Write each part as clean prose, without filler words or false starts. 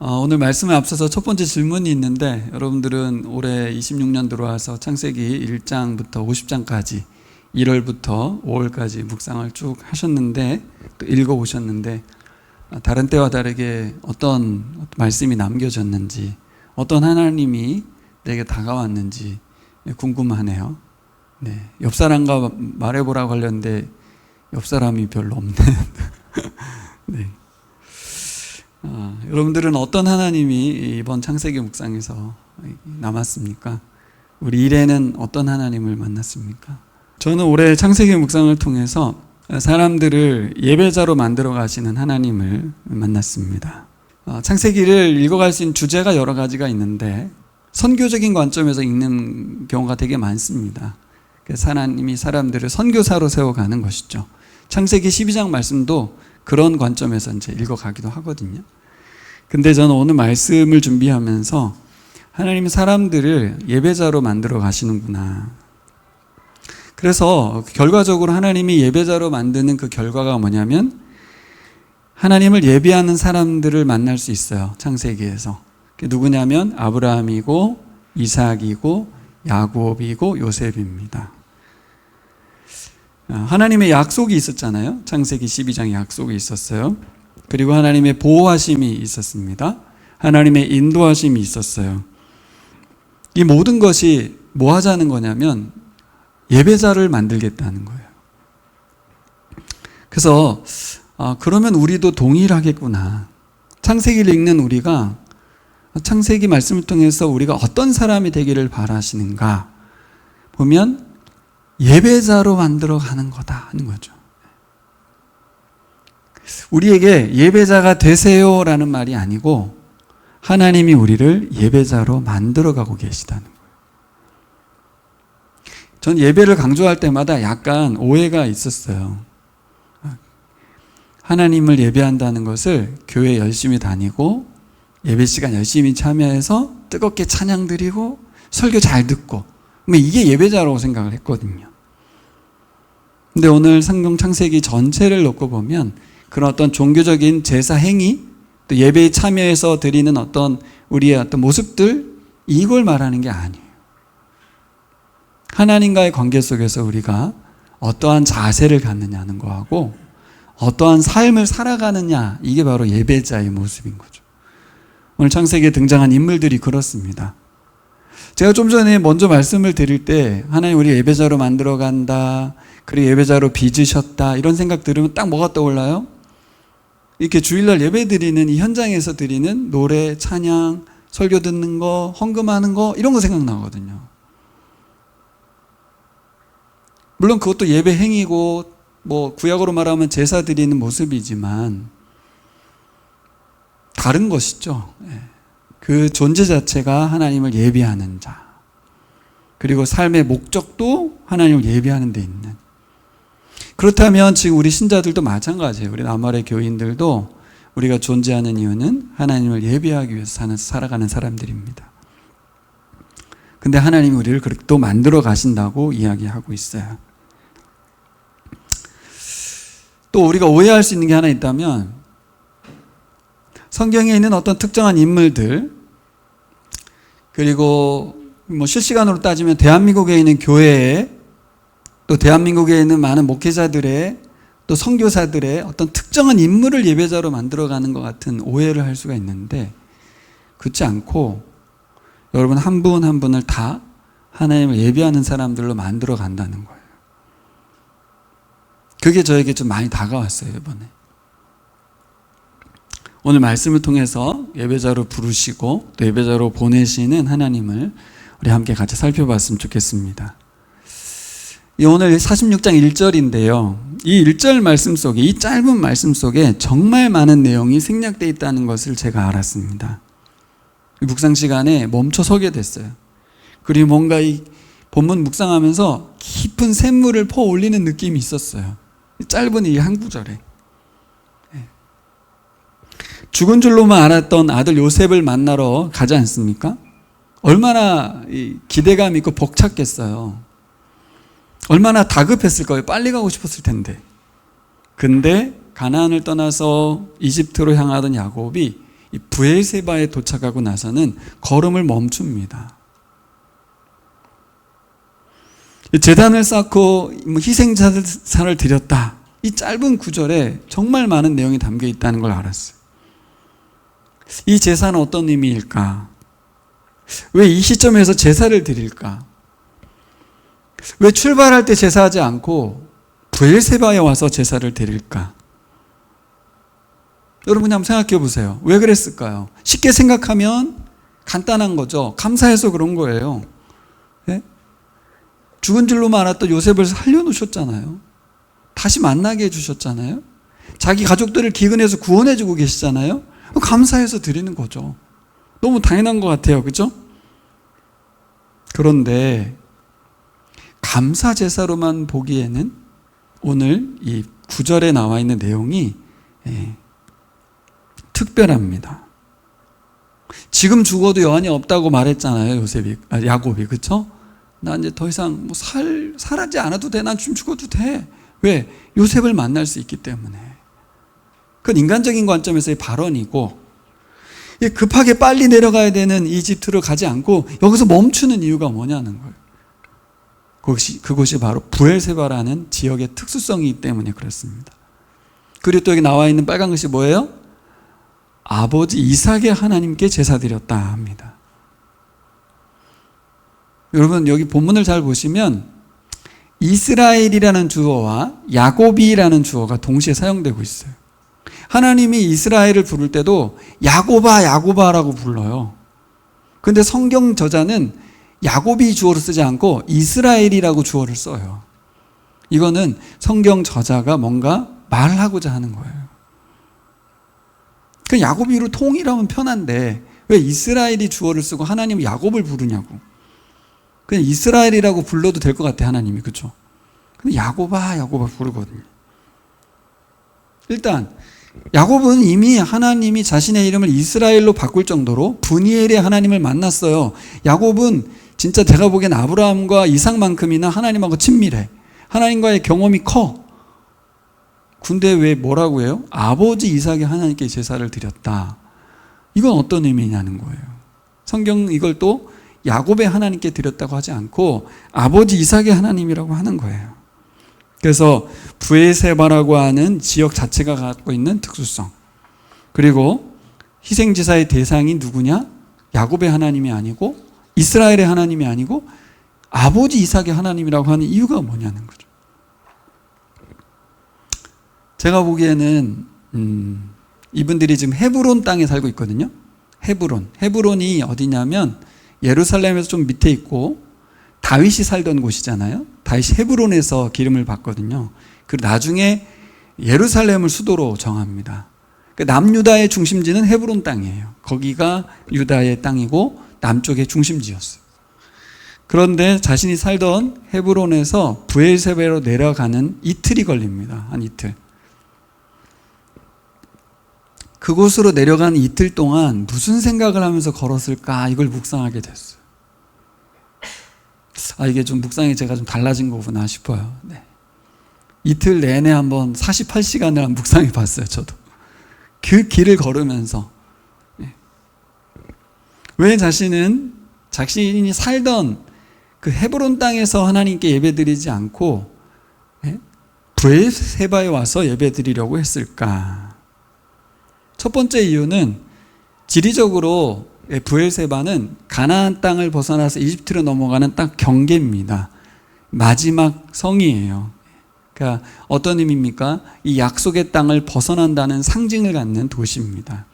오늘 말씀에 앞서서 첫 번째 질문이 있는데, 여러분들은 올해 26년 들어와서 창세기 1장부터 50장까지 1월부터 5월까지 묵상을 쭉 하셨는데, 또 읽어오셨는데, 다른 때와 다르게 어떤 말씀이 남겨졌는지, 어떤 하나님이 내게 다가왔는지 궁금하네요. 네, 옆 사람과 말해보라고 하려는데 옆 사람이 별로 없는. 네. 여러분들은 어떤 하나님이 이번 창세기 묵상에서 남았습니까? 우리 일에는 어떤 하나님을 만났습니까? 저는 올해 창세기 묵상을 통해서 사람들을 예배자로 만들어 가시는 하나님을 만났습니다. 창세기를 읽어갈 수 있는 주제가 여러 가지가 있는데 선교적인 관점에서 읽는 경우가 되게 많습니다. 그래서 하나님이 사람들을 선교사로 세워가는 것이죠. 창세기 12장 말씀도 그런 관점에서 이제 읽어가기도 하거든요. 근데 저는 오늘 말씀을 준비하면서 하나님이 사람들을 예배자로 만들어 가시는구나. 그래서 결과적으로 하나님이 예배자로 만드는 그 결과가 뭐냐면 하나님을 예배하는 사람들을 만날 수 있어요. 창세기에서. 그게 누구냐면 아브라함이고 이삭이고 야곱이고 요셉입니다. 하나님의 약속이 있었잖아요. 창세기 12장에 약속이 있었어요. 그리고 하나님의 보호하심이 있었습니다. 하나님의 인도하심이 있었어요. 이 모든 것이 뭐 하자는 거냐면 예배자를 만들겠다는 거예요. 그래서 그러면 우리도 동일하겠구나. 창세기를 읽는 우리가 창세기 말씀을 통해서 우리가 어떤 사람이 되기를 바라시는가 보면 예배자로 만들어 가는 거다 하는 거죠. 우리에게 예배자가 되세요라는 말이 아니고 하나님이 우리를 예배자로 만들어 가고 계시다는 거예요. 전 예배를 강조할 때마다 약간 오해가 있었어요. 하나님을 예배한다는 것을 교회 열심히 다니고 예배 시간 열심히 참여해서 뜨겁게 찬양 드리고 설교 잘 듣고 이게 예배자라고 생각을 했거든요. 근데 오늘 성경 창세기 전체를 놓고 보면 그런 어떤 종교적인 제사 행위, 또 예배에 참여해서 드리는 어떤 우리의 어떤 모습들, 이걸 말하는 게 아니에요. 하나님과의 관계 속에서 우리가 어떠한 자세를 갖느냐는 거하고 어떠한 삶을 살아가느냐, 이게 바로 예배자의 모습인 거죠. 오늘 창세기에 등장한 인물들이 그렇습니다. 제가 좀 전에 먼저 말씀을 드릴 때 하나님 우리 예배자로 만들어 간다, 그리고 예배자로 빚으셨다, 이런 생각 들으면 딱 뭐가 떠올라요? 이렇게 주일날 예배 드리는 이 현장에서 드리는 노래, 찬양, 설교 듣는 거, 헌금하는 거, 이런 거 생각나거든요. 물론 그것도 예배 행위고 구약으로 말하면 제사 드리는 모습이지만 다른 것이죠. 그 존재 자체가 하나님을 예배하는 자, 그리고 삶의 목적도 하나님을 예배하는 데 있는. 그렇다면 지금 우리 신자들도 마찬가지예요. 우리 남아래 교인들도 우리가 존재하는 이유는 하나님을 예배하기 위해서 살아가는 사람들입니다. 근데 하나님이 우리를 그렇게 또 만들어 가신다고 이야기하고 있어요. 또 우리가 오해할 수 있는 게 하나 있다면 성경에 있는 어떤 특정한 인물들, 그리고 실시간으로 따지면 대한민국에 있는 교회에, 또 대한민국에 있는 많은 목회자들의, 또 선교사들의 어떤 특정한 인물을 예배자로 만들어가는 것 같은 오해를 할 수가 있는데, 그렇지 않고 여러분 한 분 한 분을 다 하나님을 예배하는 사람들로 만들어 간다는 거예요. 그게 저에게 좀 많이 다가왔어요, 이번에. 오늘 말씀을 통해서 예배자로 부르시고 또 예배자로 보내시는 하나님을 우리 함께 같이 살펴봤으면 좋겠습니다. 오늘 46장 1절인데요. 이 1절 말씀 속에, 이 짧은 말씀 속에 정말 많은 내용이 생략되어 있다는 것을 제가 알았습니다. 묵상 시간에 멈춰 서게 됐어요. 그리고 뭔가 이 본문 묵상하면서 깊은 샘물을 퍼 올리는 느낌이 있었어요. 짧은 이 한 구절에. 죽은 줄로만 알았던 아들 요셉을 만나러 가지 않습니까? 얼마나 기대감 있고 벅찼겠어요. 얼마나 다급했을 거예요. 빨리 가고 싶었을 텐데. 근데 가나안을 떠나서 이집트로 향하던 야곱이 이 브엘세바에 도착하고 나서는 걸음을 멈춥니다. 제단을 쌓고 희생자를 드렸다. 이 짧은 구절에 정말 많은 내용이 담겨 있다는 걸 알았어요. 이 제사는 어떤 의미일까? 왜 이 시점에서 제사를 드릴까? 왜 출발할 때 제사하지 않고 브엘세바에 와서 제사를 드릴까? 여러분 한번 생각해 보세요. 왜 그랬을까요? 쉽게 생각하면 간단한 거죠. 감사해서 그런 거예요. 네? 죽은 줄로만 알았던 요셉을 살려놓으셨잖아요. 다시 만나게 해주셨잖아요. 자기 가족들을 기근해서 구원해주고 계시잖아요. 감사해서 드리는 거죠. 너무 당연한 것 같아요. 그죠? 그런데 감사 제사로만 보기에는 오늘 이 9절에 나와 있는 내용이 특별합니다. 지금 죽어도 여한이 없다고 말했잖아요. 야곱이. 그쵸? 나 이제 더 이상 살지 않아도 돼. 난 좀 죽어도 돼. 왜? 요셉을 만날 수 있기 때문에. 그건 인간적인 관점에서의 발언이고, 급하게 빨리 내려가야 되는 이집트로 가지 않고 여기서 멈추는 이유가 뭐냐는 거예요. 그곳이 바로 브엘세바라는 지역의 특수성이기 때문에 그렇습니다. 그리고 또 여기 나와 있는 빨간 것이 뭐예요? 아버지 이삭의 하나님께 제사 드렸다 합니다. 여러분 여기 본문을 잘 보시면 이스라엘이라는 주어와 야곱이라는 주어가 동시에 사용되고 있어요. 하나님이 이스라엘을 부를 때도 야곱아 야곱아라고 불러요. 그런데 성경 저자는 야곱이 주어를 쓰지 않고 이스라엘이라고 주어를 써요. 이거는 성경 저자가 뭔가 말하고자 하는 거예요. 그 야곱이로 통일하면 편한데 왜 이스라엘이 주어를 쓰고 하나님은 야곱을 부르냐고. 그냥 이스라엘이라고 불러도 될 것 같아 하나님이. 그렇죠? 근데 야곱아 야곱아 부르거든요. 일단 야곱은 이미 하나님이 자신의 이름을 이스라엘로 바꿀 정도로 브니엘의 하나님을 만났어요. 야곱은 진짜 제가 보기엔 아브라함과 이삭만큼이나 하나님하고 친밀해. 하나님과의 경험이 커. 근데 왜 뭐라고 해요? 아버지 이삭이 하나님께 제사를 드렸다. 이건 어떤 의미냐는 거예요. 성경 이걸 또 야곱의 하나님께 드렸다고 하지 않고 아버지 이삭의 하나님이라고 하는 거예요. 그래서 브엘세바라고 하는 지역 자체가 갖고 있는 특수성, 그리고 희생제사의 대상이 누구냐? 야곱의 하나님이 아니고 이스라엘의 하나님이 아니고 아버지 이삭의 하나님이라고 하는 이유가 뭐냐는 거죠. 제가 보기에는 이분들이 지금 헤브론 땅에 살고 있거든요. 헤브론이 어디냐면 예루살렘에서 좀 밑에 있고 다윗이 살던 곳이잖아요. 다윗이 헤브론에서 기름을 받거든요. 그리고 나중에 예루살렘을 수도로 정합니다. 남유다의 중심지는 헤브론 땅이에요. 거기가 유다의 땅이고 남쪽의 중심지였어요. 그런데 자신이 살던 헤브론에서 브엘세바로 내려가는 이틀이 걸립니다. 한 이틀. 그곳으로 내려간 이틀 동안 무슨 생각을 하면서 걸었을까 이걸 묵상하게 됐어요. 이게 좀 묵상이 제가 좀 달라진 거구나 싶어요. 네. 이틀 내내 한번 48시간을 묵상해 봤어요. 저도 그 길을 걸으면서 왜 자신이 살던 그 헤브론 땅에서 하나님께 예배드리지 않고 브엘세바에 와서 예배드리려고 했을까? 첫 번째 이유는 지리적으로 브엘세바는 가나안 땅을 벗어나서 이집트로 넘어가는 딱 경계입니다. 마지막 성이에요. 그러니까 어떤 의미입니까? 이 약속의 땅을 벗어난다는 상징을 갖는 도시입니다.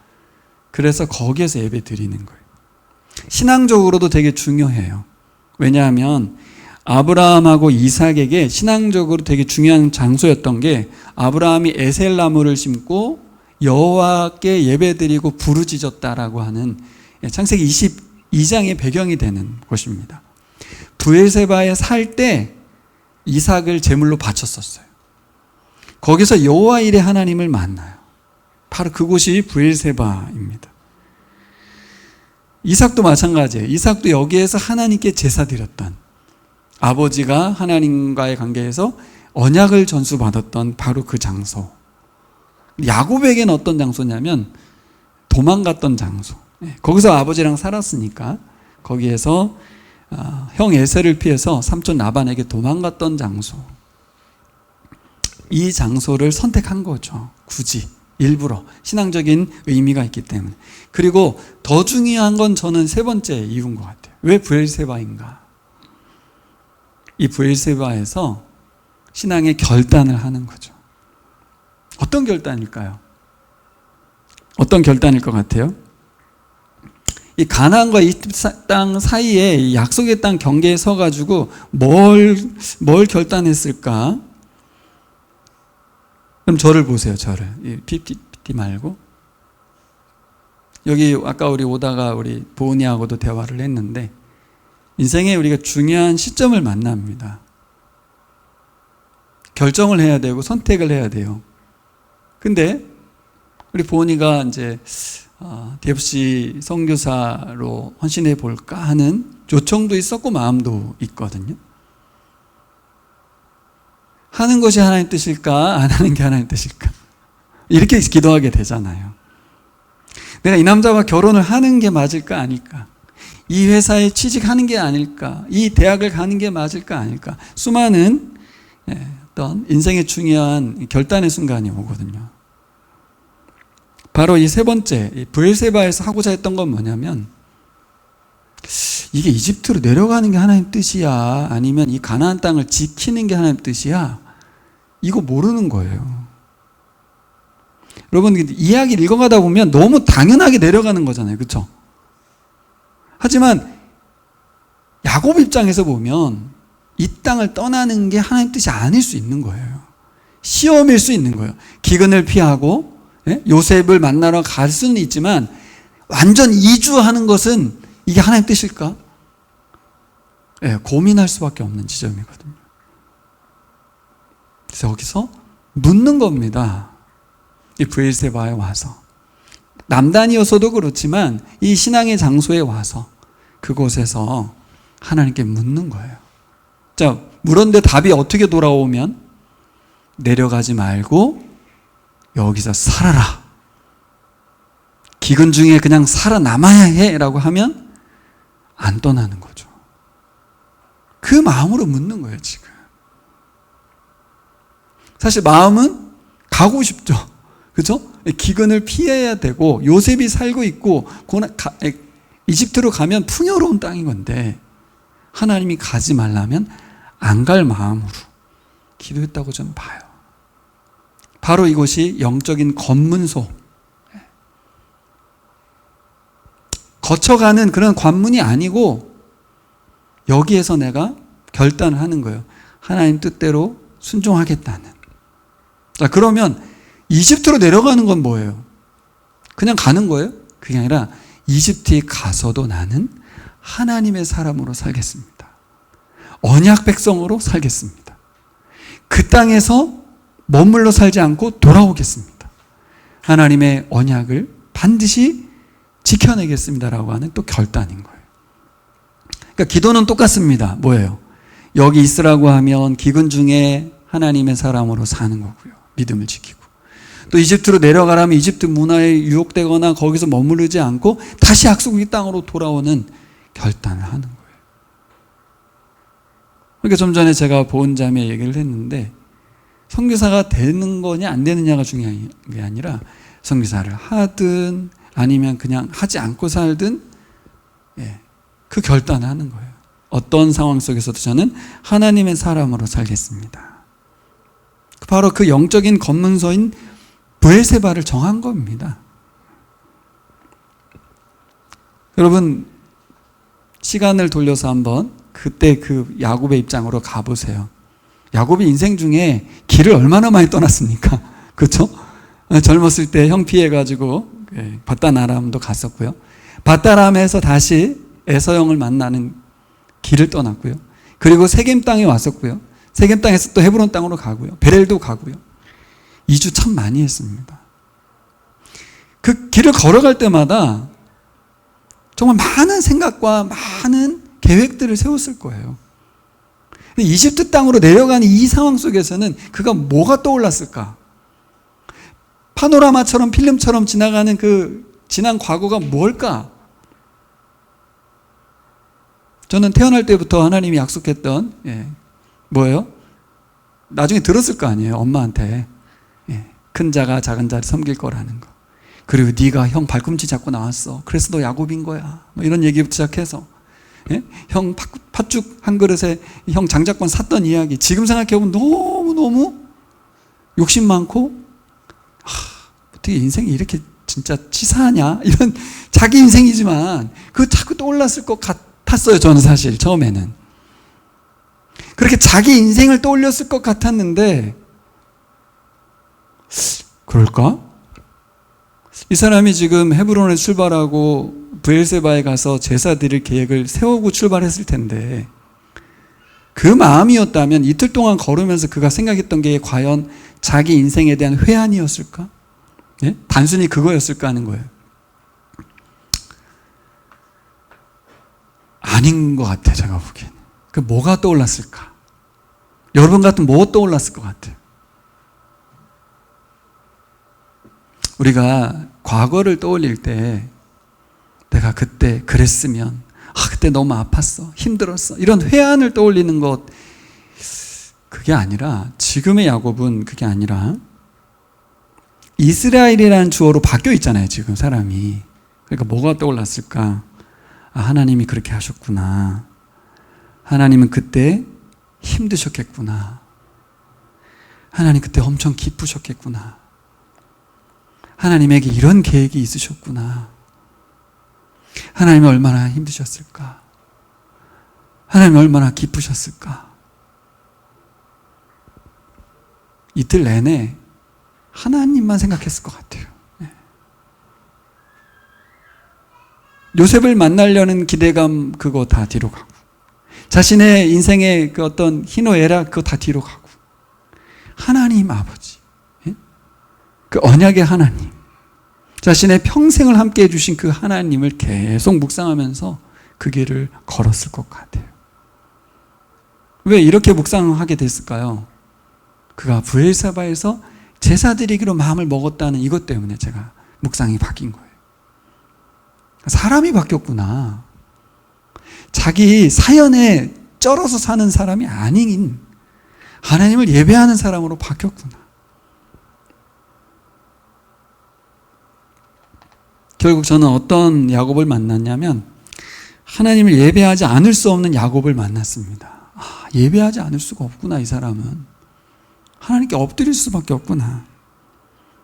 그래서 거기에서 예배 드리는 거예요. 신앙적으로도 되게 중요해요. 왜냐하면 아브라함하고 이삭에게 신앙적으로 되게 중요한 장소였던 게 아브라함이 에셀나무를 심고 여호와께 예배드리고 부르짖었다라고 하는 창세기 22장의 배경이 되는 곳입니다. 브엘세바에 살 때 이삭을 제물로 바쳤었어요. 거기서 여호와 일의 하나님을 만나요. 바로 그곳이 브엘세바입니다. 이삭도 마찬가지예요. 이삭도 여기에서 하나님께 제사 드렸던, 아버지가 하나님과의 관계에서 언약을 전수받았던 바로 그 장소. 야곱에게는 어떤 장소냐면 도망갔던 장소. 거기서 아버지랑 살았으니까 거기에서 형 에셀을 피해서 삼촌 라반에게 도망갔던 장소. 이 장소를 선택한 거죠. 굳이 일부러 신앙적인 의미가 있기 때문에. 그리고 더 중요한 건 저는 세 번째 이유인 것 같아요. 왜 브엘세바인가? 이 브엘세바에서 신앙의 결단을 하는 거죠. 어떤 결단일까요? 어떤 결단일 것 같아요? 이 가나안과 이 땅 사이에 약속의 땅 경계에 서가지고 뭘 결단했을까? 그럼 저를 보세요, 저를. 이 PPT 말고. 여기 아까 우리 오다가 우리 보은이하고도 대화를 했는데, 인생에 우리가 중요한 시점을 만납니다. 결정을 해야 되고 선택을 해야 돼요. 근데 우리 보은이가 이제 DFC 선교사로 헌신해 볼까 하는 요청도 있었고 마음도 있거든요. 하는 것이 하나님 뜻일까? 안 하는 게 하나님 뜻일까? 이렇게 기도하게 되잖아요. 내가 이 남자와 결혼을 하는 게 맞을까? 아닐까? 이 회사에 취직하는 게 아닐까? 이 대학을 가는 게 맞을까? 아닐까? 수많은 어떤 인생의 중요한 결단의 순간이 오거든요. 바로 이 세 번째, 브엘세바에서 하고자 했던 건 뭐냐면, 이게 이집트로 내려가는 게 하나님 뜻이야? 아니면 이 가나안 땅을 지키는 게 하나님 뜻이야? 이거 모르는 거예요. 여러분, 이야기를 읽어가다 보면 너무 당연하게 내려가는 거잖아요. 그렇죠? 하지만 야곱 입장에서 보면 이 땅을 떠나는 게 하나님 뜻이 아닐 수 있는 거예요. 시험일 수 있는 거예요. 기근을 피하고 요셉을 만나러 갈 수는 있지만 완전 이주하는 것은 이게 하나님 뜻일까? 고민할 수밖에 없는 지점이거든요. 그래서 여기서 묻는 겁니다. 이 브엘세바에 와서. 남단이어서도 그렇지만 이 신앙의 장소에 와서 그곳에서 하나님께 묻는 거예요. 자, 물었는데 답이 어떻게 돌아오면 내려가지 말고 여기서 살아라. 기근 중에 그냥 살아남아야 해 라고 하면 안 떠나는 거죠. 그 마음으로 묻는 거예요, 지금. 사실 마음은 가고 싶죠. 그죠? 기근을 피해야 되고 요셉이 살고 있고 이집트로 가면 풍요로운 땅인 건데 하나님이 가지 말라면 안 갈 마음으로 기도했다고 저는 봐요. 바로 이것이 영적인 검문소, 거쳐가는 그런 관문이 아니고 여기에서 내가 결단을 하는 거예요. 하나님 뜻대로 순종하겠다는. 자, 그러면 이집트로 내려가는 건 뭐예요? 그냥 가는 거예요? 그게 아니라 이집트에 가서도 나는 하나님의 사람으로 살겠습니다. 언약 백성으로 살겠습니다. 그 땅에서 머물러 살지 않고 돌아오겠습니다. 하나님의 언약을 반드시 지켜내겠습니다라고 하는 또 결단인 거예요. 그러니까 기도는 똑같습니다. 뭐예요? 여기 있으라고 하면 기근 중에 하나님의 사람으로 사는 거고요. 믿음을 지키고. 또 이집트로 내려가라면 이집트 문화에 유혹되거나 거기서 머무르지 않고 다시 약속의 땅으로 돌아오는 결단을 하는 거예요. 그러니까 좀 전에 제가 보은 자매 얘기를 했는데 선교사가 되는 거냐 안 되느냐가 중요한 게 아니라 선교사를 하든 아니면 그냥 하지 않고 살든 그 결단을 하는 거예요. 어떤 상황 속에서도 저는 하나님의 사람으로 살겠습니다. 바로 그 영적인 검문소인 브엘세바를 정한 겁니다. 여러분, 시간을 돌려서 한번 그때 그 야곱의 입장으로 가보세요. 야곱이 인생 중에 길을 얼마나 많이 떠났습니까? 그렇죠? 젊었을 때 형 피해가지고 밧단아람도 갔었고요. 밧단아람에서 다시 에서형을 만나는 길을 떠났고요. 그리고 세겜 땅에 왔었고요. 세겜 땅에서 또 헤브론 땅으로 가고요. 베렐도 가고요. 이주 참 많이 했습니다. 그 길을 걸어갈 때마다 정말 많은 생각과 많은 계획들을 세웠을 거예요. 이집트 땅으로 내려가는 이 상황 속에서는 그가 뭐가 떠올랐을까? 파노라마처럼 필름처럼 지나가는 그 지난 과거가 뭘까? 저는 태어날 때부터 하나님이 약속했던 뭐예요? 나중에 들었을 거 아니에요. 엄마한테 큰 자가 작은 자를 섬길 거라는 거. 그리고 네가 형 발꿈치 잡고 나왔어. 그래서 너 야곱인 거야. 뭐 이런 얘기부터 시작해서 형 팥죽 한 그릇에 형 장자권 샀던 이야기. 지금 생각해보면 너무너무 욕심 많고 어떻게 인생이 이렇게 진짜 치사하냐? 이런 자기 인생이지만 그거 자꾸 떠올랐을 것 같았어요. 저는 사실 처음에는 그렇게 자기 인생을 떠올렸을 것 같았는데 그럴까? 이 사람이 지금 헤브론에 출발하고 브엘세바에 가서 제사 드릴 계획을 세우고 출발했을 텐데 그 마음이었다면 이틀 동안 걸으면서 그가 생각했던 게 과연 자기 인생에 대한 회한이었을까? 단순히 그거였을까 하는 거예요. 아닌 것 같아요. 제가 보기에는. 그 뭐가 떠올랐을까? 여러분 같은 뭐 떠올랐을 것 같아요? 우리가 과거를 떠올릴 때 내가 그때 그랬으면 그때 너무 아팠어, 힘들었어, 이런 회한을 떠올리는 것, 그게 아니라 지금의 야곱은 그게 아니라 이스라엘이라는 주어로 바뀌어 있잖아요. 지금 사람이. 그러니까 뭐가 떠올랐을까? 하나님이 그렇게 하셨구나. 하나님은 그때 힘드셨겠구나. 하나님 그때 엄청 기쁘셨겠구나. 하나님에게 이런 계획이 있으셨구나. 하나님이 얼마나 힘드셨을까? 하나님이 얼마나 기쁘셨을까? 이틀 내내 하나님만 생각했을 것 같아요. 요셉을 만나려는 기대감 그거 다 뒤로 가고, 자신의 인생의 그 어떤 희노애락 그거 다 뒤로 가고, 하나님 아버지, 그 언약의 하나님, 자신의 평생을 함께 해주신 그 하나님을 계속 묵상하면서 그 길을 걸었을 것 같아요. 왜 이렇게 묵상하게 됐을까요? 그가 브엘사바에서 제사 드리기로 마음을 먹었다는 이것 때문에 제가 묵상이 바뀐 거예요. 사람이 바뀌었구나. 자기 사연에 쩔어서 사는 사람이 아닌 하나님을 예배하는 사람으로 바뀌었구나. 결국 저는 어떤 야곱을 만났냐면 하나님을 예배하지 않을 수 없는 야곱을 만났습니다. 예배하지 않을 수가 없구나. 이 사람은 하나님께 엎드릴 수밖에 없구나.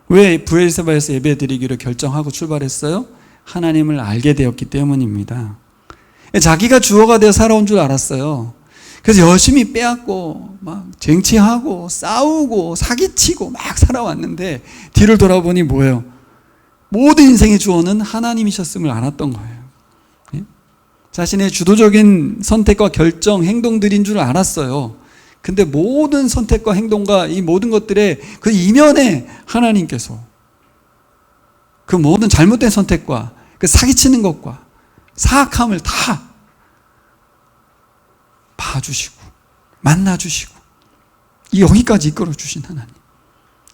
왜 브엘세바에서 예배드리기로 결정하고 출발했어요? 하나님을 알게 되었기 때문입니다. 자기가 주어가 되어 살아온 줄 알았어요. 그래서 열심히 빼앗고 막 쟁취하고 싸우고 사기치고 막 살아왔는데 뒤를 돌아보니 뭐예요? 모든 인생의 주어는 하나님이셨음을 알았던 거예요. 자신의 주도적인 선택과 결정, 행동들인 줄 알았어요. 근데 모든 선택과 행동과 이 모든 것들의 그 이면에 하나님께서 그 모든 잘못된 선택과 그 사기치는 것과 사악함을 다 봐주시고 만나주시고 여기까지 이끌어주신 하나님.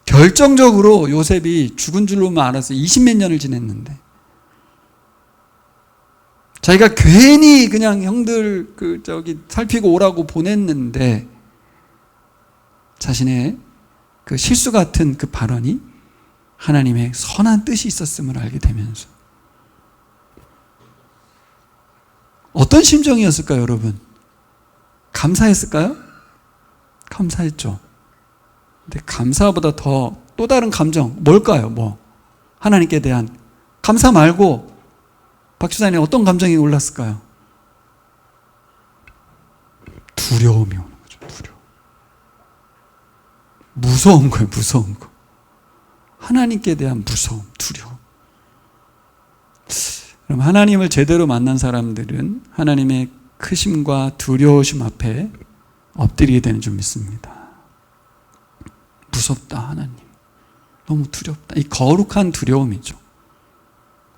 결정적으로 요셉이 죽은 줄로만 알아서 20몇 년을 지냈는데 자기가 괜히 그냥 형들 살피고 오라고 보냈는데 자신의 그 실수 같은 그 발언이 하나님의 선한 뜻이 있었음을 알게 되면서 어떤 심정이었을까요, 여러분? 감사했을까요? 감사했죠. 근데 감사보다 또 다른 감정 뭘까요? 하나님께 대한 감사 말고 박주사님 어떤 감정이 올랐을까요? 두려움이 오는 거죠. 두려움. 무서운 거예요. 무서운 거. 하나님께 대한 무서움, 두려움. 그럼 하나님을 제대로 만난 사람들은 하나님의 크심과 두려우심 앞에 엎드리게 되는 줄 믿습니다. 무섭다, 하나님. 너무 두렵다. 이 거룩한 두려움이죠.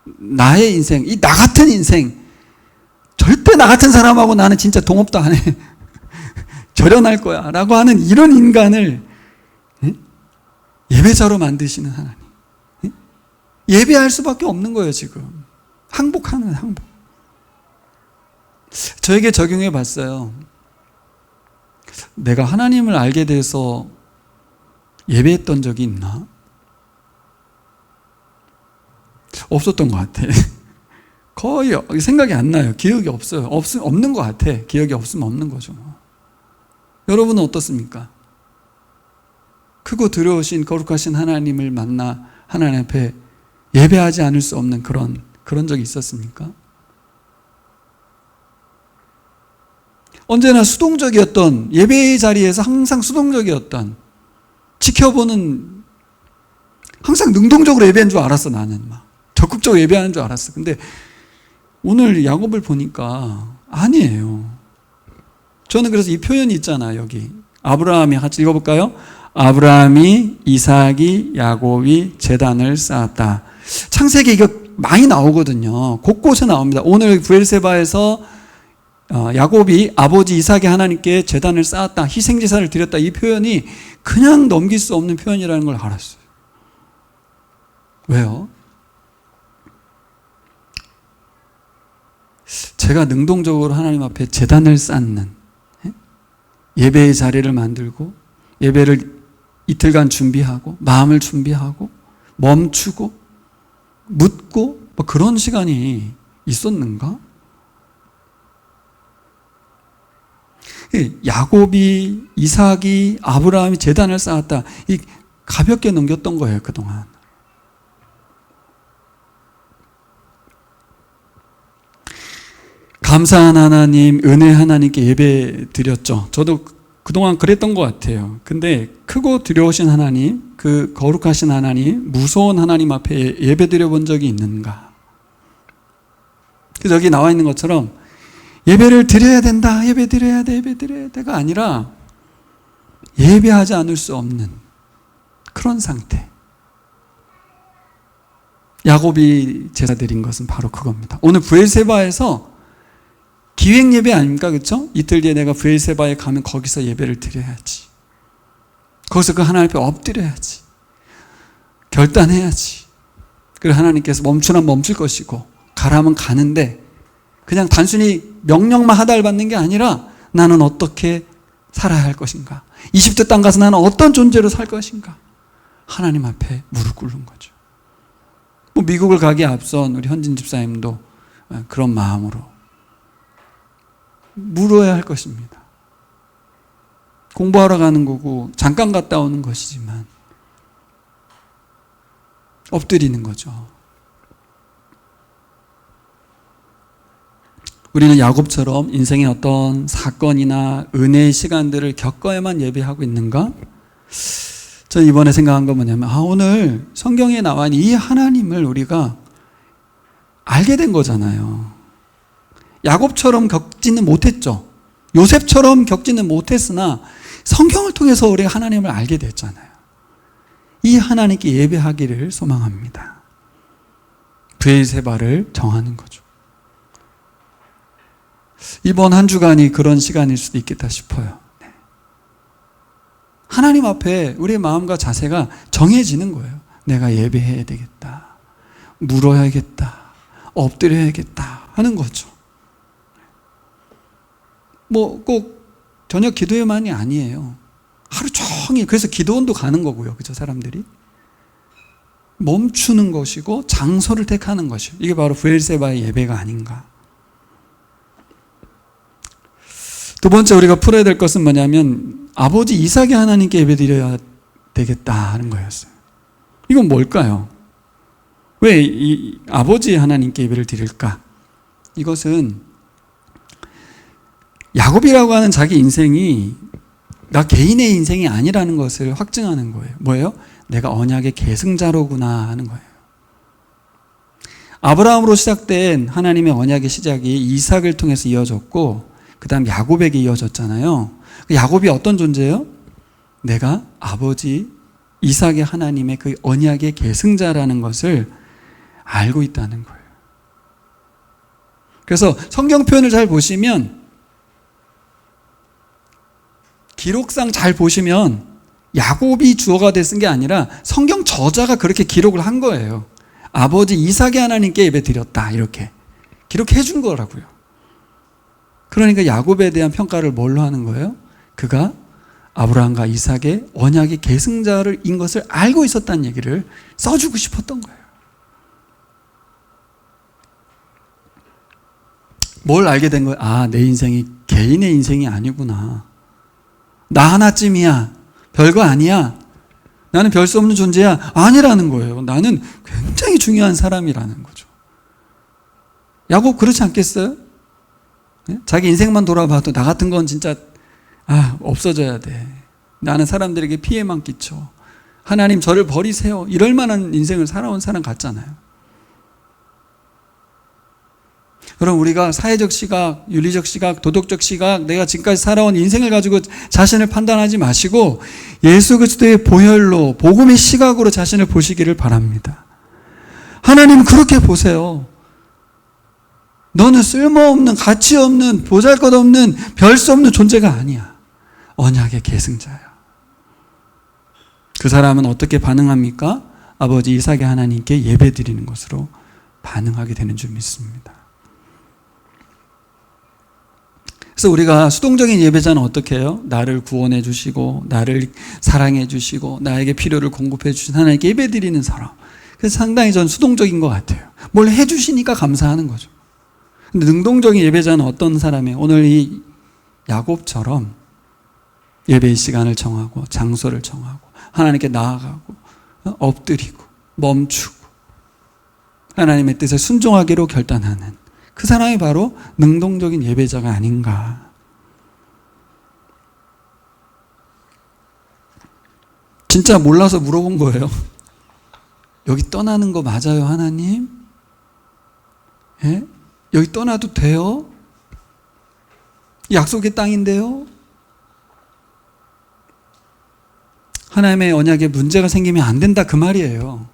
나의 인생, 이 나 같은 인생, 절대 나 같은 사람하고 나는 진짜 동업도 안 해. 절연할 거야. 라고 하는 이런 인간을 예배자로 만드시는 하나님. 예배할 수밖에 없는 거예요, 지금. 항복하는 항복. 저에게 적용해 봤어요. 내가 하나님을 알게 돼서 예배했던 적이 있나? 없었던 것 같아. 거의 생각이 안 나요. 기억이 없어요. 없는 것 같아. 기억이 없으면 없는 거죠. 여러분은 어떻습니까? 크고 두려우신 거룩하신 하나님을 만나 하나님 앞에 예배하지 않을 수 없는 그런 적이 있었습니까? 언제나 수동적이었던, 예배의 자리에서 항상 수동적이었던, 지켜보는, 항상 능동적으로 예배한 줄 알았어, 나는. 막 적극적으로 예배하는 줄 알았어. 근데 오늘 야곱을 보니까 아니에요. 저는 그래서 이 표현이 있잖아요, 여기. 아브라함이, 같이 읽어볼까요? 아브라함이, 이삭이, 야곱이 제단을 쌓았다. 창세기 이거 많이 나오거든요. 곳곳에 나옵니다. 오늘 브엘세바에서 야곱이 아버지 이삭의 하나님께 제단을 쌓았다, 희생제사를 드렸다, 이 표현이 그냥 넘길 수 없는 표현이라는 걸 알았어요. 왜요? 제가 능동적으로 하나님 앞에 제단을 쌓는, 예배의 자리를 만들고 예배를 이틀간 준비하고 마음을 준비하고 멈추고 묻고 뭐 그런 시간이 있었는가? 야곱이, 이삭이, 아브라함이 제단을 쌓았다. 이 가볍게 넘겼던 거예요, 그동안. 감사한 하나님, 은혜 하나님께 예배 드렸죠. 저도 그동안 그랬던 것 같아요. 근데 크고 두려우신 하나님, 그 거룩하신 하나님, 무서운 하나님 앞에 예배 드려본 적이 있는가? 그래서 여기 나와 있는 것처럼 예배를 드려야 된다, 예배 드려야 돼, 예배 드려야 돼가 아니라 예배하지 않을 수 없는 그런 상태. 야곱이 제사 드린 것은 바로 그겁니다. 오늘 브엘세바에서 기획 예배 아닙니까? 그렇죠? 이틀 뒤에 내가 브엘세바에 가면 거기서 예배를 드려야지. 거기서 그 하나님 앞에 엎드려야지. 결단해야지. 그리고 하나님께서 멈추라면 멈출 것이고 가라면 가는데 그냥 단순히 명령만 하달받는 게 아니라 나는 어떻게 살아야 할 것인가? 이집트 땅 가서 나는 어떤 존재로 살 것인가? 하나님 앞에 무릎 꿇는 거죠. 뭐 미국을 가기에 앞선 우리 현진 집사님도 그런 마음으로 물어야 할 것입니다. 공부하러 가는 거고 잠깐 갔다 오는 것이지만 엎드리는 거죠. 우리는 야곱처럼 인생의 어떤 사건이나 은혜의 시간들을 겪어야만 예배하고 있는가? 저는 이번에 생각한 건 뭐냐면 오늘 성경에 나와 있는 이 하나님을 우리가 알게 된 거잖아요. 야곱처럼 겪지는 못했죠. 요셉처럼 겪지는 못했으나 성경을 통해서 우리가 하나님을 알게 됐잖아요. 이 하나님께 예배하기를 소망합니다. 브엘세바를 정하는 거죠. 이번 한 주간이 그런 시간일 수도 있겠다 싶어요. 하나님 앞에 우리의 마음과 자세가 정해지는 거예요. 내가 예배해야 되겠다, 물어야겠다, 엎드려야겠다 하는 거죠. 뭐 꼭 저녁 기도회만이 아니에요. 하루 종일. 그래서 기도원도 가는 거고요. 그죠, 사람들이? 멈추는 것이고 장소를 택하는 것이요. 이게 바로 브엘세바의 예배가 아닌가. 두 번째 우리가 풀어야 될 것은 뭐냐면 아버지 이삭의 하나님께 예배드려야 되겠다 하는 거였어요. 이건 뭘까요? 왜 이 아버지 하나님께 예배를 드릴까? 이것은 야곱이라고 하는 자기 인생이 나 개인의 인생이 아니라는 것을 확증하는 거예요. 뭐예요? 내가 언약의 계승자로구나 하는 거예요. 아브라함으로 시작된 하나님의 언약의 시작이 이삭을 통해서 이어졌고 그 다음 야곱에게 이어졌잖아요. 야곱이 어떤 존재예요? 내가 아버지 이삭의 하나님의 그 언약의 계승자라는 것을 알고 있다는 거예요. 그래서 성경 표현을 잘 보시면 기록상 잘 보시면 야곱이 주어가 쓴 게 아니라 성경 저자가 그렇게 기록을 한 거예요. 아버지 이삭의 하나님께 예배드렸다. 이렇게 기록해 준 거라고요. 그러니까 야곱에 대한 평가를 뭘로 하는 거예요? 그가 아브라함과 이삭의 언약의 계승자인 것을 알고 있었다는 얘기를 써주고 싶었던 거예요. 뭘 알게 된 거예요? 아, 내 인생이 개인의 인생이 아니구나. 나 하나쯤이야. 별거 아니야. 나는 별 수 없는 존재야. 아니라는 거예요. 나는 굉장히 중요한 사람이라는 거죠. 야곱 그렇지 않겠어요? 자기 인생만 돌아봐도 나 같은 건 진짜 없어져야 돼. 나는 사람들에게 피해만 끼쳐. 하나님 저를 버리세요. 이럴 만한 인생을 살아온 사람 같잖아요. 그럼 우리가 사회적 시각, 윤리적 시각, 도덕적 시각, 내가 지금까지 살아온 인생을 가지고 자신을 판단하지 마시고 예수 그리스도의 보혈로 복음의 시각으로 자신을 보시기를 바랍니다. 하나님은 그렇게 보세요. 너는 쓸모없는, 가치 없는, 보잘것없는, 별 수 없는 존재가 아니야. 언약의 계승자야. 그 사람은 어떻게 반응합니까? 아버지 이삭의 하나님께 예배드리는 것으로 반응하게 되는 줄 믿습니다. 그래서 우리가 수동적인 예배자는 어떻게 해요? 나를 구원해 주시고 나를 사랑해 주시고 나에게 필요를 공급해 주신 하나님께 예배드리는 사람. 그래서 상당히 전 수동적인 것 같아요. 뭘 해주시니까 감사하는 거죠. 근데 능동적인 예배자는 어떤 사람이에요? 오늘 이 야곱처럼 예배의 시간을 정하고 장소를 정하고 하나님께 나아가고 엎드리고 멈추고 하나님의 뜻에 순종하기로 결단하는 그 사람이 바로 능동적인 예배자가 아닌가. 진짜 몰라서 물어본 거예요. 여기 떠나는 거 맞아요, 하나님? 예? 여기 떠나도 돼요? 약속의 땅인데요? 하나님의 언약에 문제가 생기면 안 된다 그 말이에요.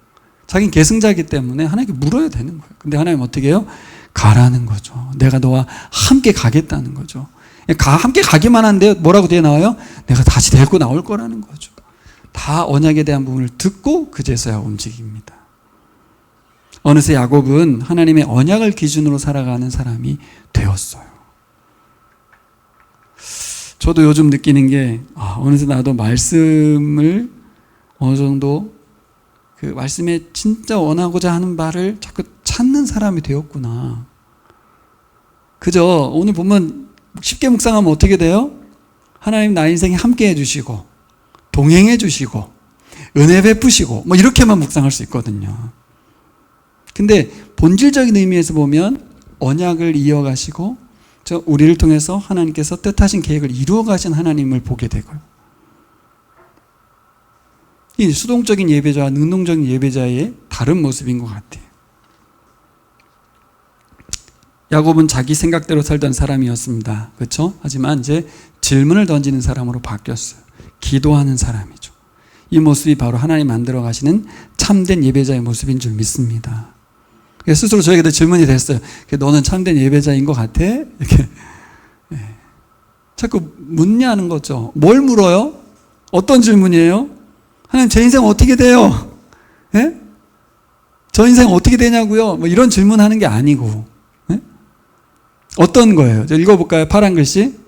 자기는 계승자이기 때문에 하나님께 물어야 되는 거예요. 근데 하나님 어떻게 해요? 가라는 거죠. 내가 너와 함께 가겠다는 거죠. 함께 가기만 한데 뭐라고 뒤에 나와요? 내가 다시 데리고 나올 거라는 거죠. 다 언약에 대한 부분을 듣고 그제서야 움직입니다. 어느새 야곱은 하나님의 언약을 기준으로 살아가는 사람이 되었어요. 저도 요즘 느끼는 게 어느새 나도 말씀을 어느 정도 그 말씀에 진짜 원하고자 하는 바를 자꾸 찾는 사람이 되었구나. 그저 오늘 보면 쉽게 묵상하면 어떻게 돼요? 하나님 나 인생에 함께 해주시고 동행해 주시고 은혜 베푸시고 뭐 이렇게만 묵상할 수 있거든요. 근데 본질적인 의미에서 보면 언약을 이어가시고 우리를 통해서 하나님께서 뜻하신 계획을 이루어 가신 하나님을 보게 되고요. 이 수동적인 예배자와 능동적인 예배자의 다른 모습인 것 같아요. 야곱은 자기 생각대로 살던 사람이었습니다. 그렇죠? 하지만 이제 질문을 던지는 사람으로 바뀌었어요. 기도하는 사람이죠. 이 모습이 바로 하나님 만들어 가시는 참된 예배자의 모습인 줄 믿습니다. 스스로 저에게도 질문이 됐어요. 너는 참된 예배자인 것 같아? 이렇게 자꾸 묻냐는 거죠. 뭘 물어요? 어떤 질문이에요? 하나님 제 인생 어떻게 돼요? 예? 저 인생 어떻게 되냐고요? 뭐 이런 질문하는 게 아니고 어떤 거예요? 읽어볼까요? 파란 글씨.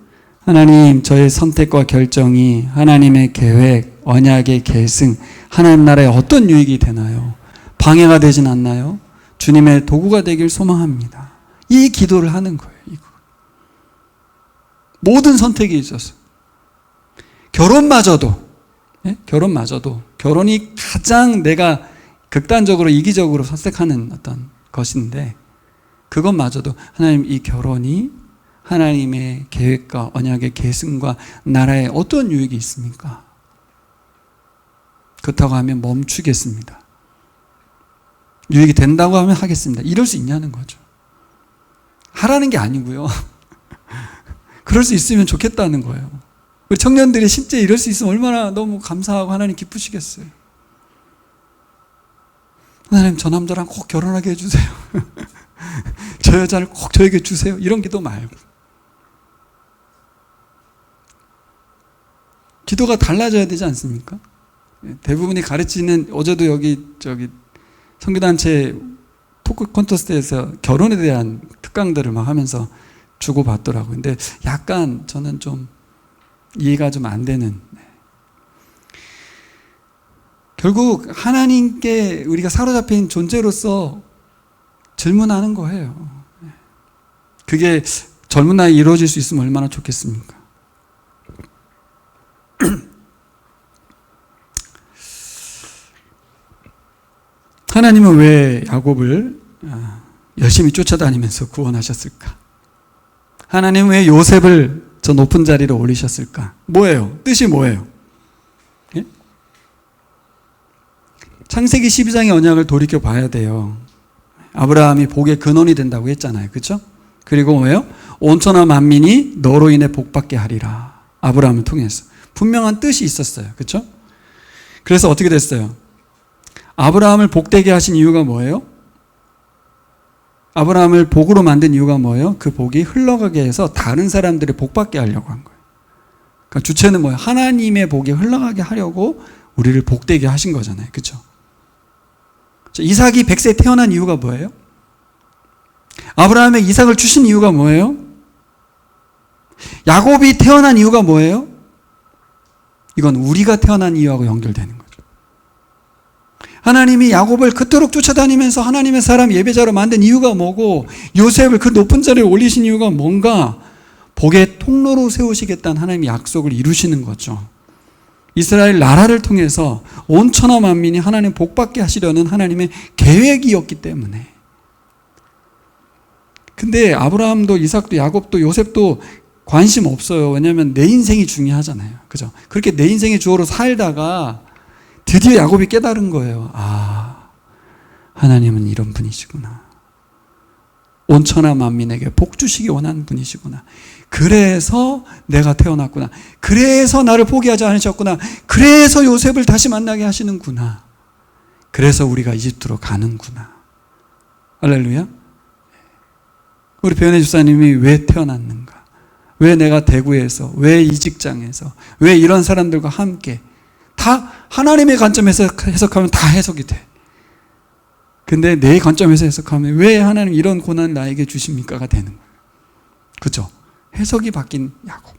하나님 저의 선택과 결정이 하나님의 계획, 언약의 계승, 하나님 나라에 어떤 유익이 되나요? 방해가 되진 않나요? 주님의 도구가 되길 소망합니다. 이 기도를 하는 거예요. 이거. 모든 선택이 있어서 결혼마저도 결혼이 가장 내가 극단적으로 이기적으로 선택하는 어떤 것인데 그것마저도 하나님 이 결혼이 하나님의 계획과 언약의 계승과 나라에 어떤 유익이 있습니까? 그렇다고 하면 멈추겠습니다. 유익이 된다고 하면 하겠습니다. 이럴 수 있냐는 거죠. 하라는 게 아니고요. 그럴 수 있으면 좋겠다는 거예요. 우리 청년들이 실제 이럴 수 있으면 얼마나 너무 감사하고 하나님 기쁘시겠어요. 하나님 저 남자랑 꼭 결혼하게 해주세요. 저 여자를 꼭 저에게 주세요. 이런 기도 말고. 기도가 달라져야 되지 않습니까? 대부분이 가르치는, 어제도 여기 선교단체 토크 콘테스트에서 결혼에 대한 특강들을 막 하면서 주고받더라고요. 근데 약간 저는 좀 이해가 좀 안 되는. 결국 하나님께 우리가 사로잡힌 존재로서 질문하는 거예요. 그게 젊은 나이에 이루어질 수 있으면 얼마나 좋겠습니까? 하나님은 왜 야곱을 열심히 쫓아다니면서 구원하셨을까? 하나님은 왜 요셉을 저 높은 자리로 올리셨을까? 뭐예요? 뜻이 뭐예요? 예? 창세기 12장의 언약을 돌이켜 봐야 돼요. 아브라함이 복의 근원이 된다고 했잖아요. 그렇죠? 그리고 뭐예요? 온천하 만민이 너로 인해 복받게 하리라. 아브라함을 통해서. 분명한 뜻이 있었어요. 그렇죠? 그래서 어떻게 됐어요? 아브라함을 복되게 하신 이유가 뭐예요? 아브라함을 복으로 만든 이유가 뭐예요? 그 복이 흘러가게 해서 다른 사람들이 복받게 하려고 한 거예요. 그러니까 주체는 뭐예요? 하나님의 복이 흘러가게 하려고 우리를 복되게 하신 거잖아요. 그렇죠? 이삭이 100세에 태어난 이유가 뭐예요? 아브라함의 이삭을 주신 이유가 뭐예요? 야곱이 태어난 이유가 뭐예요? 이건 우리가 태어난 이유하고 연결되는 거죠. 하나님이 야곱을 그토록 쫓아다니면서 하나님의 사람 예배자로 만든 이유가 뭐고, 요셉을 그 높은 자리에 올리신 이유가 뭔가, 복의 통로로 세우시겠다는 하나님의 약속을 이루시는 거죠. 이스라엘 나라를 통해서 온 천하 만민이 하나님 복받게 하시려는 하나님의 계획이었기 때문에. 근데 아브라함도 이삭도 야곱도 요셉도 관심 없어요. 왜냐하면 내 인생이 중요하잖아요. 그죠? 그렇게 내 인생의 주어로 살다가 드디어 야곱이 깨달은 거예요. 아, 하나님은 이런 분이시구나. 온 천하 만민에게 복 주시기 원하는 분이시구나. 그래서 내가 태어났구나. 그래서 나를 포기하지 않으셨구나. 그래서 요셉을 다시 만나게 하시는구나. 그래서 우리가 이집트로 가는구나. 할렐루야. 우리 배은혜 집사님이 왜 태어났는가? 왜 내가 대구에서, 왜 이 직장에서, 왜 이런 사람들과 함께, 다 하나님의 관점에서 해석하면 다 해석이 돼. 근데 내 관점에서 해석하면 왜 하나님 이런 고난을 나에게 주십니까가 되는 거예요. 그렇죠? 해석이 바뀐 야곱.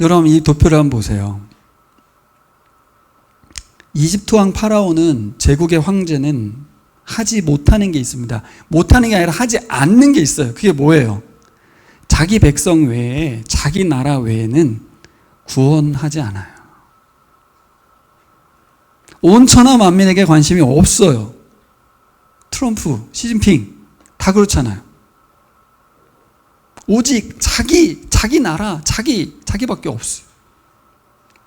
여러분 이 도표를 한번 보세요. 이집트 왕 파라오는 제국의 황제는 하지 못하는 게 있습니다. 못하는 게 아니라 하지 않는 게 있어요. 그게 뭐예요? 자기 백성 외에, 자기 나라 외에는 구원하지 않아요. 온 천하 만민에게 관심이 없어요. 트럼프, 시진핑 다 그렇잖아요. 오직 자기 나라, 자기밖에 없어요.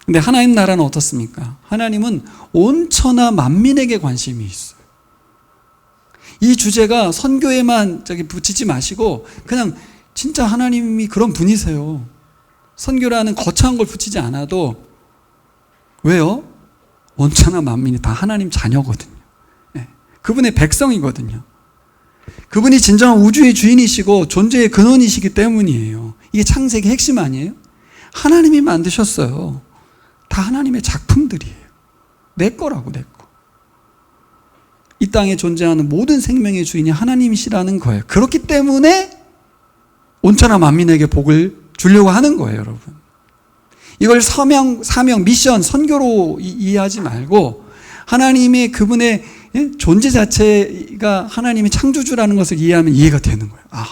근데 하나님 나라는 어떻습니까? 하나님은 온 천하 만민에게 관심이 있어요. 이 주제가 선교에만 붙이지 마시고 그냥 진짜 하나님이 그런 분이세요. 선교라는 거창한 걸 붙이지 않아도. 왜요? 온 천하 만민이 다 하나님 자녀거든요. 네. 그분의 백성이거든요. 그분이 진정한 우주의 주인이시고 존재의 근원이시기 때문이에요. 이게 창세기 핵심 아니에요? 하나님이 만드셨어요. 다 하나님의 작품들이에요. 내 거라고, 내 거. 이 땅에 존재하는 모든 생명의 주인이 하나님이시라는 거예요. 그렇기 때문에 온천하 만민에게 복을 주려고 하는 거예요, 여러분. 이걸 사명, 미션, 선교로 이해하지 말고 하나님의 그분의 존재 자체가 하나님의 창조주라는 것을 이해하면 이해가 되는 거예요. 아,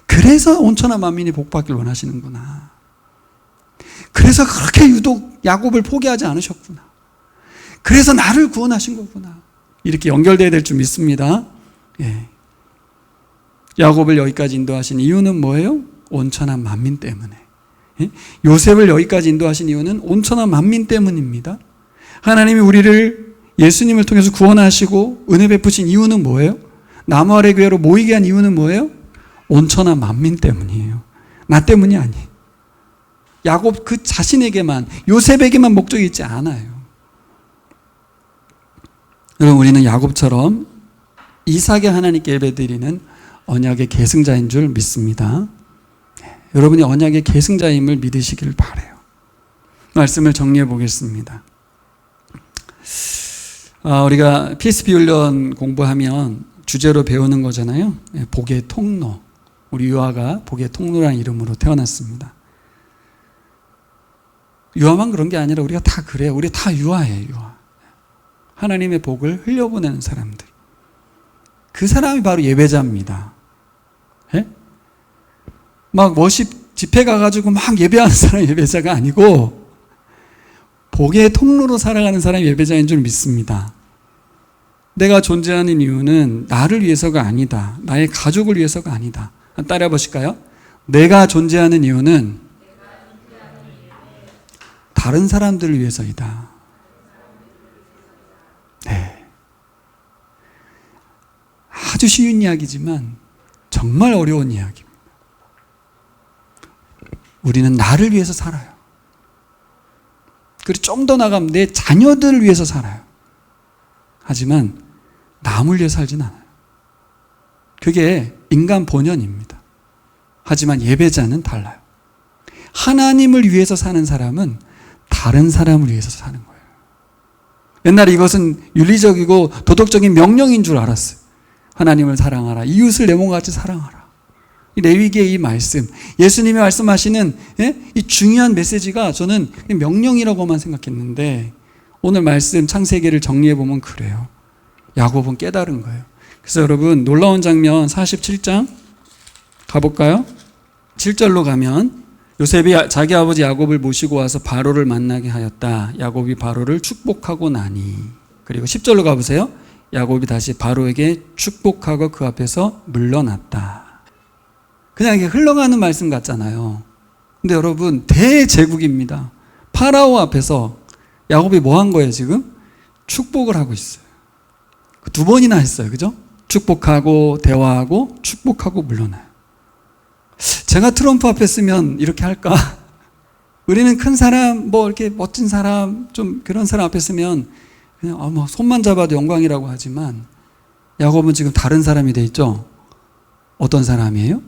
그래서 온천하 만민이 복받기를 원하시는구나. 그래서 그렇게 유독 야곱을 포기하지 않으셨구나. 그래서 나를 구원하신 거구나. 이렇게 연결돼야 될 줄 믿습니다. 예. 야곱을 여기까지 인도하신 이유는 뭐예요? 온천하 만민 때문에. 예? 요셉을 여기까지 인도하신 이유는 온천하 만민 때문입니다. 하나님이 우리를 예수님을 통해서 구원하시고 은혜 베푸신 이유는 뭐예요? 나무 아래 교회로 모이게 한 이유는 뭐예요? 온천하 만민 때문이에요. 나 때문이 아니에요. 야곱 그 자신에게만, 요셉에게만 목적이 있지 않아요. 여러분 우리는 야곱처럼 이삭의 하나님께 예배드리는 언약의 계승자인 줄 믿습니다. 여러분이 언약의 계승자임을 믿으시길 바라요. 말씀을 정리해 보겠습니다. 우리가 PSP 훈련 공부하면 주제로 배우는 거잖아요. 복의 통로. 우리 유아가 복의 통로라는 이름으로 태어났습니다. 유아만 그런 게 아니라 우리가 다 그래요. 우리 다 유아예요. 유아. 하나님의 복을 흘려보내는 사람들. 그 사람이 바로 예배자입니다. 예? 막 워십 집회 가가지고 막 예배하는 사람이 예배자가 아니고 복의 통로로 살아가는 사람이 예배자인 줄 믿습니다. 내가 존재하는 이유는 나를 위해서가 아니다. 나의 가족을 위해서가 아니다. 따라해 보실까요? 내가 존재하는 이유는 다른 사람들을 위해서이다. 네. 아주 쉬운 이야기지만 정말 어려운 이야기입니다. 우리는 나를 위해서 살아요. 그리고 좀 더 나가면 내 자녀들을 위해서 살아요. 하지만 남을 위해 살진 않아요. 그게 인간 본연입니다. 하지만 예배자는 달라요. 하나님을 위해서 사는 사람은 다른 사람을 위해서 사는 거예요. 옛날에 이것은 윤리적이고 도덕적인 명령인 줄 알았어요. 하나님을 사랑하라. 이웃을 내 몸과 같이 사랑하라. 이 레위기의 이 말씀, 예수님이 말씀하시는 이 중요한 메시지가 저는 명령이라고만 생각했는데 오늘 말씀 창세기를 정리해 보면 그래요. 야곱은 깨달은 거예요. 그래서 여러분 놀라운 장면 47장 가볼까요? 7절로 가면 요셉이 자기 아버지 야곱을 모시고 와서 바로를 만나게 하였다. 야곱이 바로를 축복하고 나니. 그리고 10절로 가보세요. 야곱이 다시 바로에게 축복하고 그 앞에서 물러났다. 그냥 이게 흘러가는 말씀 같잖아요. 근데 여러분 대제국입니다. 파라오 앞에서 야곱이 뭐 한 거예요 지금? 축복을 하고 있어요. 두 번이나 했어요. 그죠? 축복하고 대화하고 축복하고 물러나요. 제가 트럼프 앞에 쓰면 이렇게 할까? 우리는 큰 사람, 뭐 이렇게 멋진 사람, 좀 그런 사람 앞에 쓰면 그냥 뭐 손만 잡아도 영광이라고 하지만 야곱은 지금 다른 사람이 돼 있죠? 어떤 사람이에요?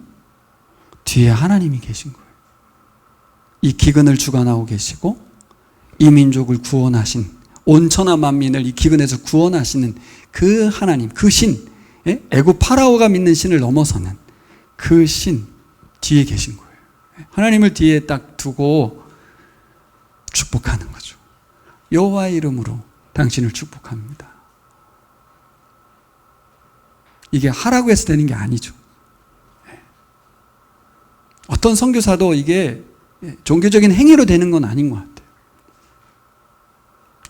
뒤에 하나님이 계신 거예요. 이 기근을 주관하고 계시고 이 민족을 구원하신 온천하 만민을 이 기근에서 구원하시는 그 하나님, 그 신, 애굽 파라오가 믿는 신을 넘어서는 그 신 뒤에 계신 거예요. 하나님을 뒤에 딱 두고 축복하는 거죠. 여호와의 이름으로 당신을 축복합니다. 이게 하라고 해서 되는 게 아니죠. 어떤 선교사도 이게 종교적인 행위로 되는 건 아닌 것 같아요.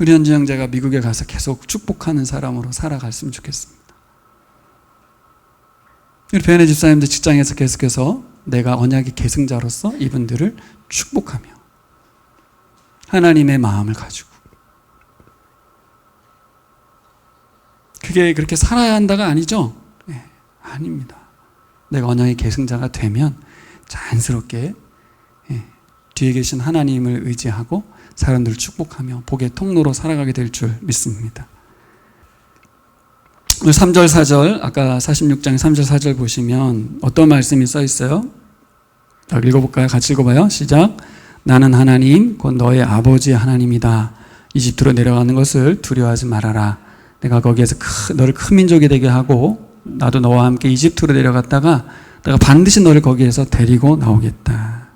우리 현지 형제가 미국에 가서 계속 축복하는 사람으로 살아갔으면 좋겠습니다. 우리 배현의 집사님들 직장에서 계속해서 내가 언약의 계승자로서 이분들을 축복하며 하나님의 마음을 가지고 그게 그렇게 살아야 한다가 아니죠? 네, 아닙니다. 내가 언약의 계승자가 되면 자연스럽게 뒤에 계신 하나님을 의지하고 사람들을 축복하며 복의 통로로 살아가게 될 줄 믿습니다. 3절 4절 아까 46장 3절 4절 보시면 어떤 말씀이 써 있어요? 읽어볼까요? 같이 읽어봐요. 시작. 나는 하나님 곧 너의 아버지의 하나님이다. 이집트로 내려가는 것을 두려워하지 말아라. 내가 거기에서 너를 큰 민족이 되게 하고 나도 너와 함께 이집트로 내려갔다가 내가 반드시 너를 거기에서 데리고 나오겠다.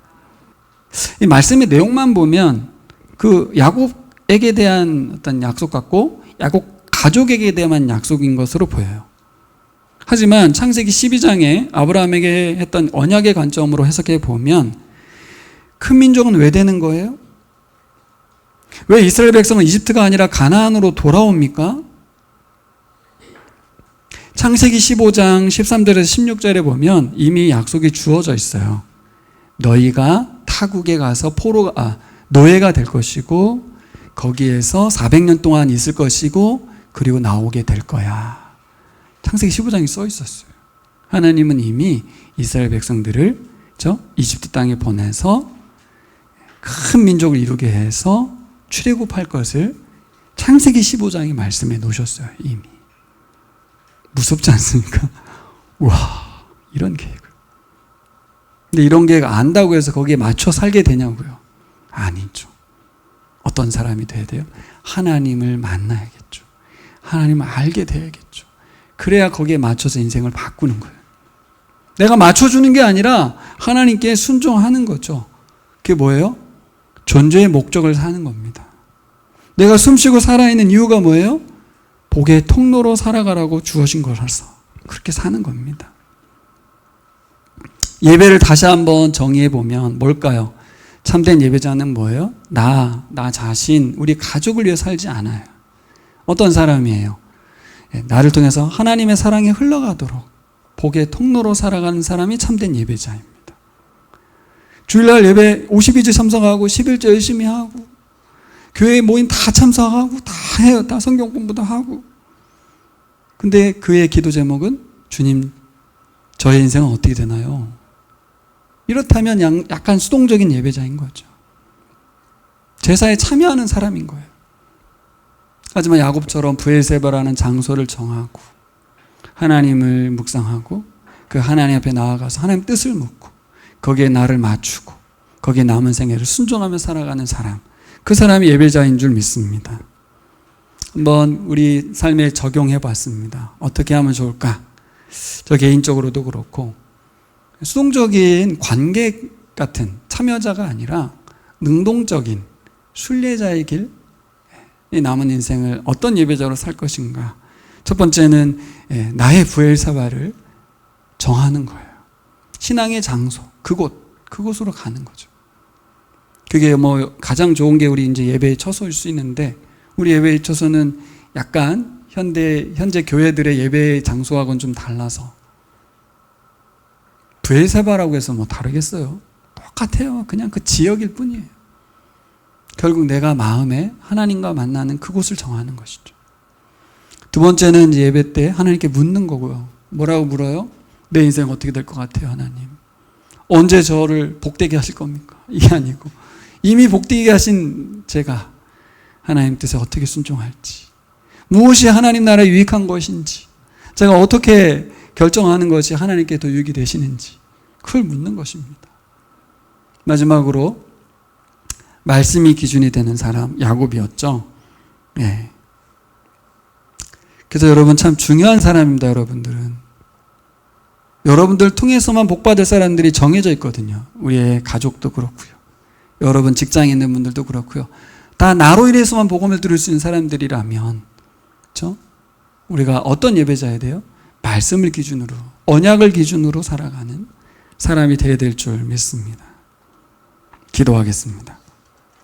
이 말씀의 내용만 보면 그 야곱에게 대한 어떤 약속 같고 야곱 가족에게 대한 약속인 것으로 보여요. 하지만 창세기 12장에 아브라함에게 했던 언약의 관점으로 해석해 보면 큰 민족은 왜 되는 거예요? 왜 이스라엘 백성은 이집트가 아니라 가나안으로 돌아옵니까? 창세기 15장 13절에서 16절에 보면 이미 약속이 주어져 있어요. 너희가 타국에 가서 노예가 될 것이고 거기에서 400년 동안 있을 것이고 그리고 나오게 될 거야. 창세기 15장에 써 있었어요. 하나님은 이미 이스라엘 백성들을 이집트 땅에 보내서 큰 민족을 이루게 해서 출애굽할 것을 창세기 15장에 말씀해 놓으셨어요. 이미. 무섭지 않습니까? 와, 이런 계획을. 근데 이런 계획 안다고 해서 거기에 맞춰 살게 되냐고요? 아니죠. 어떤 사람이 돼야 돼요? 하나님을 만나야겠죠. 하나님을 알게 돼야겠죠. 그래야 거기에 맞춰서 인생을 바꾸는 거예요. 내가 맞춰주는 게 아니라 하나님께 순종하는 거죠. 그게 뭐예요? 존재의 목적을 사는 겁니다. 내가 숨쉬고 살아있는 이유가 뭐예요? 복의 통로로 살아가라고 주어진 거라서 그렇게 사는 겁니다. 예배를 다시 한번 정의해 보면 뭘까요? 참된 예배자는 뭐예요? 나 자신, 우리 가족을 위해 살지 않아요. 어떤 사람이에요? 나를 통해서 하나님의 사랑이 흘러가도록 복의 통로로 살아가는 사람이 참된 예배자입니다. 주일날 예배 52주 참석하고 11조 열심히 하고 교회 모임 다 참석하고 다 해요. 다 성경 공부도 하고. 근데 그의 기도 제목은 주님, 저의 인생은 어떻게 되나요? 이렇다면 약간 수동적인 예배자인 거죠. 제사에 참여하는 사람인 거예요. 하지만 야곱처럼 브엘세바라는 장소를 정하고 하나님을 묵상하고 그 하나님 앞에 나아가서 하나님 뜻을 묻고 거기에 나를 맞추고 거기에 남은 생애를 순종하며 살아가는 사람, 그 사람이 예배자인 줄 믿습니다. 한번 우리 삶에 적용해 봤습니다. 어떻게 하면 좋을까? 저 개인적으로도 그렇고 수동적인 관객 같은 참여자가 아니라 능동적인 순례자의 길, 남은 인생을 어떤 예배자로 살 것인가. 첫 번째는 나의 브엘사바를 정하는 거예요. 신앙의 장소, 그곳으로 가는 거죠. 그게 뭐 가장 좋은 게 우리 이제 예배의 처소일 수 있는데, 우리 예배의 처소는 약간 현재 교회들의 예배 장소하고는 좀 달라서 브엘세바라고 해서 뭐 다르겠어요? 똑같아요. 그냥 그 지역일 뿐이에요. 결국 내가 마음에 하나님과 만나는 그곳을 정하는 것이죠. 두 번째는 이제 예배 때 하나님께 묻는 거고요. 뭐라고 물어요? 내 인생 어떻게 될 것 같아요, 하나님? 언제 저를 복되게 하실 겁니까? 이게 아니고 이미 복되게 하신 제가 하나님 뜻에 어떻게 순종할지, 무엇이 하나님 나라에 유익한 것인지, 제가 어떻게 결정하는 것이 하나님께 더 유익이 되시는지, 그걸 묻는 것입니다. 마지막으로 말씀이 기준이 되는 사람, 야곱이었죠. 예. 그래서 여러분 참 중요한 사람입니다. 여러분들 통해서만 복받을 사람들이 정해져 있거든요. 우리의 가족도 그렇고요, 여러분 직장에 있는 분들도 그렇고요. 다 나로 인해서만 복음을 들을 수 있는 사람들이라면, 그렇죠? 우리가 어떤 예배자야 돼요? 말씀을 기준으로, 언약을 기준으로 살아가는 사람이 되어야 될 줄 믿습니다. 기도하겠습니다.